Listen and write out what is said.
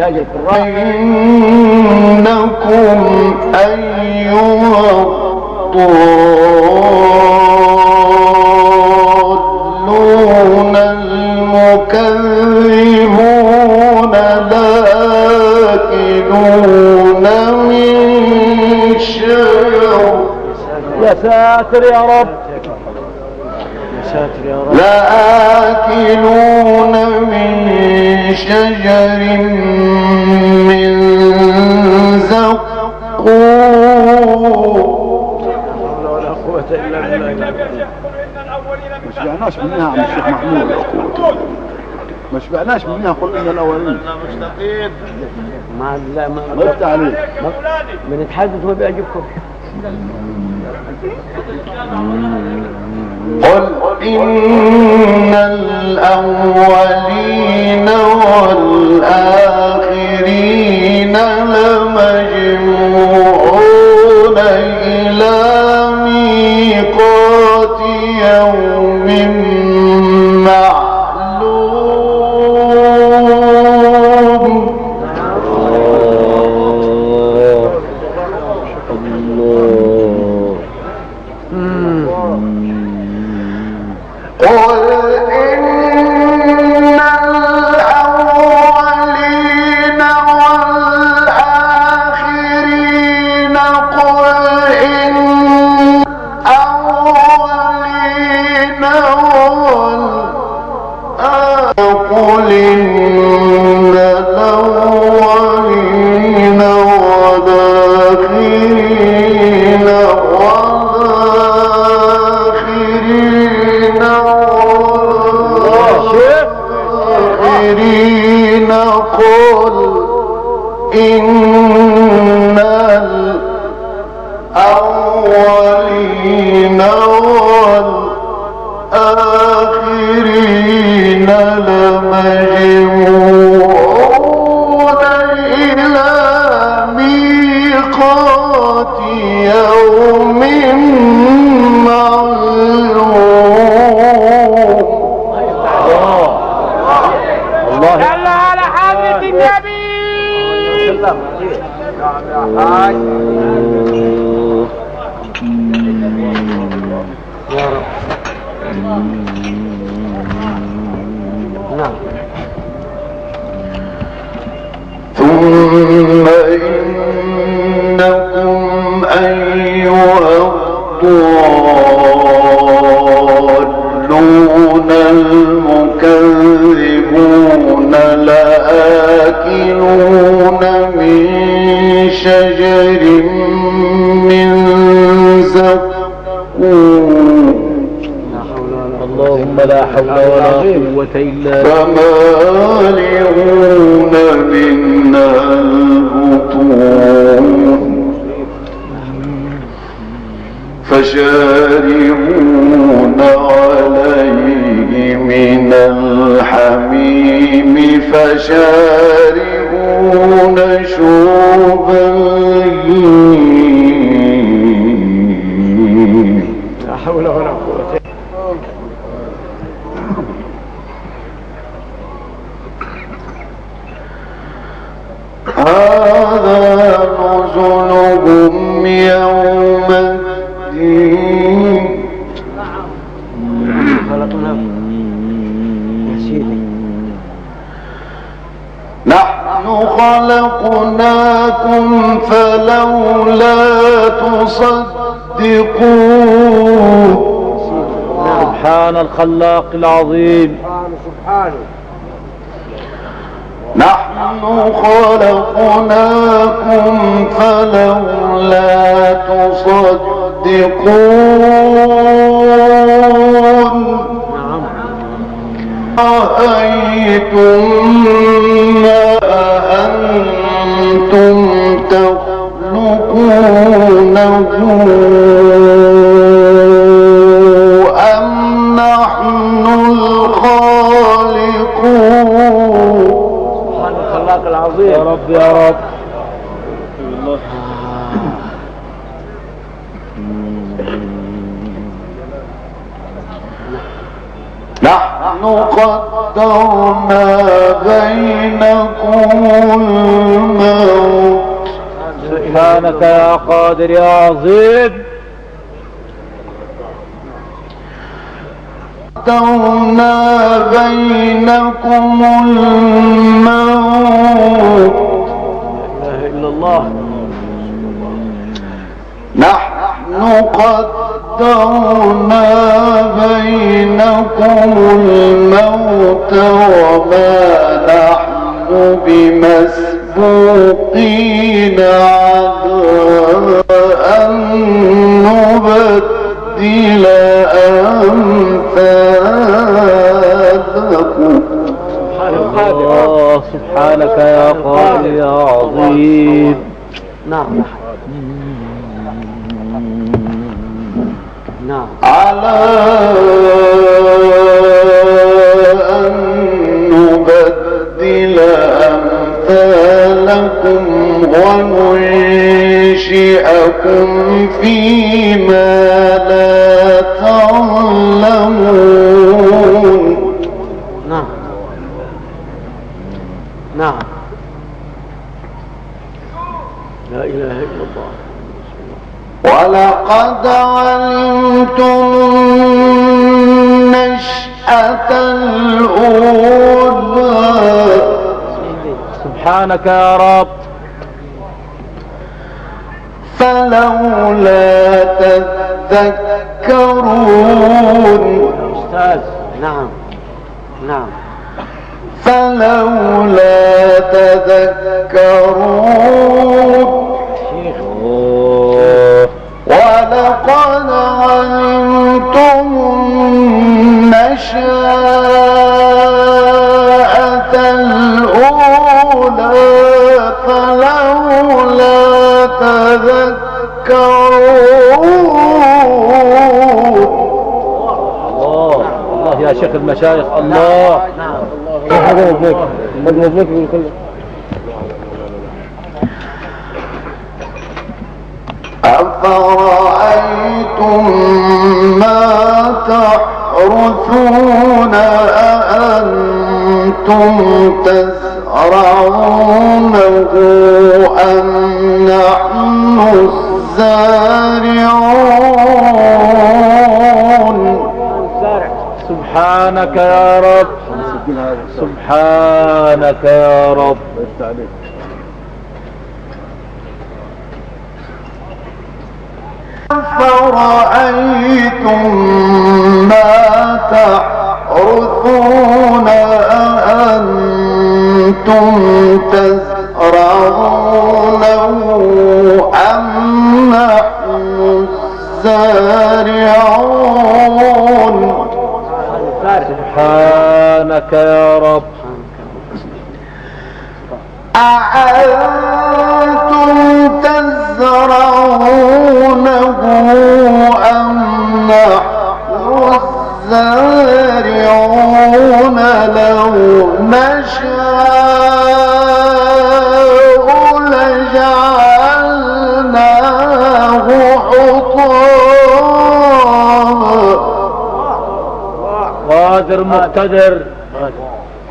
تاج القراء. إنكم أيها الضالون المكذبون لآكلون من شجر. يا ساتر يا رب، يا ساتر يا رب. لآكلون من شجر من زقوم. ولا قوة إلا بالله. ما شبعناش منها عم الشيخ محمود. ما شبعناش منها قل إن الأولين. ما يفتح عليك. بنتحدث ما بيعجبكم. قل إن الأولين والآخرين لمجموعون إلى ميقات يوم معلوم. قل إن الأولين والآخرين قل إن الأولين قل إن الأولين والآخرين قل إن الأولين والآخرين لمجموعون إلى ميقات يوم معلوم. يلا على حضرة النبي. يا رب. نعم. ثم إنكم أيها الضالون المكذبون لآكلون من شجر من زقوم. اللهم لا حول ولا قوة إلا بالله. فمالئون منها البطون فشاربون عليه من الحميم فشاربون شرب الهيم. لا حول ولا قوة. هذا نزلهم يوم الدين. نحن خلقناكم فلولا تصدقون. سبحان الخلاق العظيم. نحن خلقناكم فلولا تصدقون. رأيتم ما أنتم تخلقونه أم نحن الخالقون. سبحان الخلاق العظيم. يا رب يا رب. نحن قدرنا بينكم الموت. سبحانك يا قادر يا عظيم. قدرنا بينكم الموت. لا اله الا الله. نحن قدرنا بينكم الموت وما نحن بمسبوقين على أن نبدل أمثالكم. الله سبحانك يا قادر يا عظيم. نعم نعم. على أن نبدل أمثالكم وننشئكم فيما لا تعلمون. نعم نعم. لا إله إلا الله. ولقد علمتم النشأة الأولى. سبحانك يا رب. فلولا تذكرون. أستاذ. نعم نعم. فلولا تذكرون. ولقد علمتم النشأة الأولى فلولا تذكرون. الله يا شيخ المشايخ. الله. أفرأيتم ما تحرثون أأنتم تزرعونه أم نحن الزارعون. سبحانك يا رب. سبحانك يا رب. أفرأيتم ما تحرثون أأنتم تزرعونه أم نحن الزارعون. سبحانك يا رب. أأنتم تزرعونه أم نحن الزارعون. لو نشاء لجعلناه حطاما. قادر مقتدر.